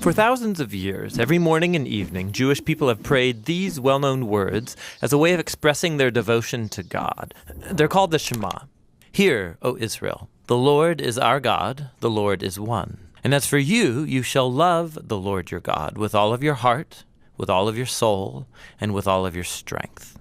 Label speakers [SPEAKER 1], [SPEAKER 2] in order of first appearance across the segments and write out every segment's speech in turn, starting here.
[SPEAKER 1] For thousands of years, every morning and evening, Jewish people have prayed these well-known words as a way of expressing their devotion to God. They're called the Shema. Hear, O Israel, the Lord is our God, the Lord is one. And as for you, you shall love the Lord your God with all of your heart, with all of your soul, and with all of your strength.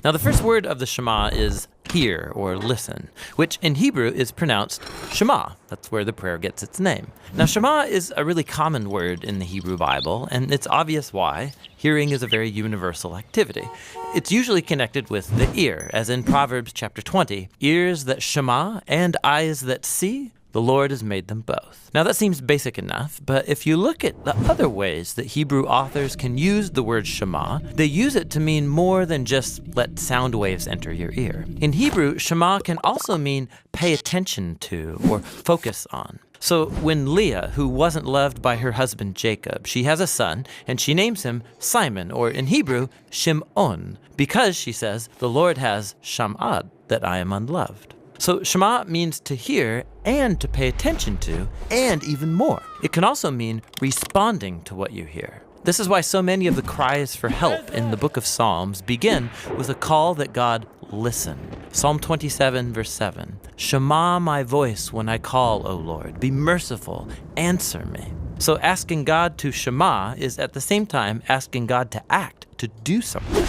[SPEAKER 1] Now, the first word of the Shema is hear or listen, which in Hebrew is pronounced Shema. That's where the prayer gets its name. Now, Shema is a really common word in the Hebrew Bible, and it's obvious why. Hearing is a very universal activity. It's usually connected with the ear, as in Proverbs chapter 20, ears that shema and eyes that see, the Lord has made them both. Now that seems basic enough, but if you look at the other ways that Hebrew authors can use the word Shema, they use it to mean more than just let sound waves enter your ear. In Hebrew, Shema can also mean pay attention to or focus on. So when Leah, who wasn't loved by her husband Jacob, she has a son, and she names him Simon, or in Hebrew, Shim'on, because she says, the Lord has sham'ad, that I am unloved. So Shema means to hear and to pay attention to, and even more. It can also mean responding to what you hear. This is why so many of the cries for help in the book of Psalms begin with a call that God listen. Psalm 27, verse 7, Shema my voice when I call, O Lord. Be merciful, answer me. So asking God to Shema is at the same time asking God to act, to do something.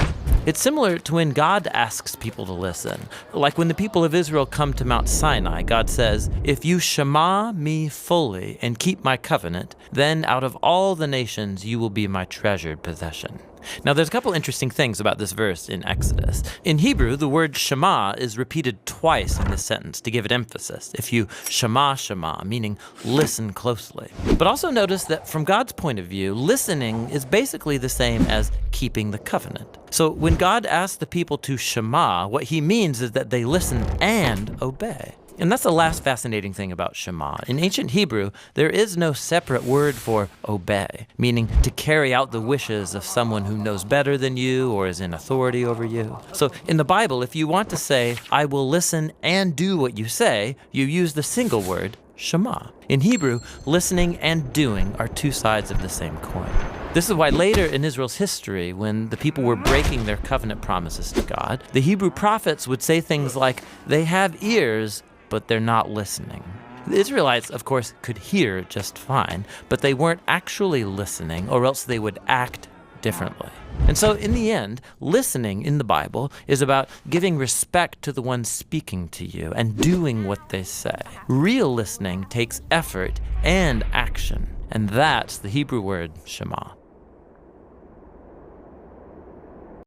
[SPEAKER 1] It's similar to when God asks people to listen. Like when the people of Israel come to Mount Sinai, God says, if you shema me fully and keep my covenant, then out of all the nations you will be my treasured possession. Now there's a couple interesting things about this verse in Exodus. In Hebrew, the word shema is repeated twice in this sentence to give it emphasis. If you shema, meaning listen closely. But also notice that from God's point of view, listening is basically the same as keeping the covenant. So when God asks the people to shema, what he means is that they listen and obey. And that's the last fascinating thing about Shema. In ancient Hebrew, there is no separate word for obey, meaning to carry out the wishes of someone who knows better than you or is in authority over you. So in the Bible, if you want to say, I will listen and do what you say, you use the single word, Shema. In Hebrew, listening and doing are two sides of the same coin. This is why later in Israel's history, when the people were breaking their covenant promises to God, the Hebrew prophets would say things like, they have ears, but they're not listening. The Israelites, of course, could hear just fine, but they weren't actually listening, or else they would act differently. And so in the end, listening in the Bible is about giving respect to the one speaking to you and doing what they say. Real listening takes effort and action, and that's the Hebrew word Shema.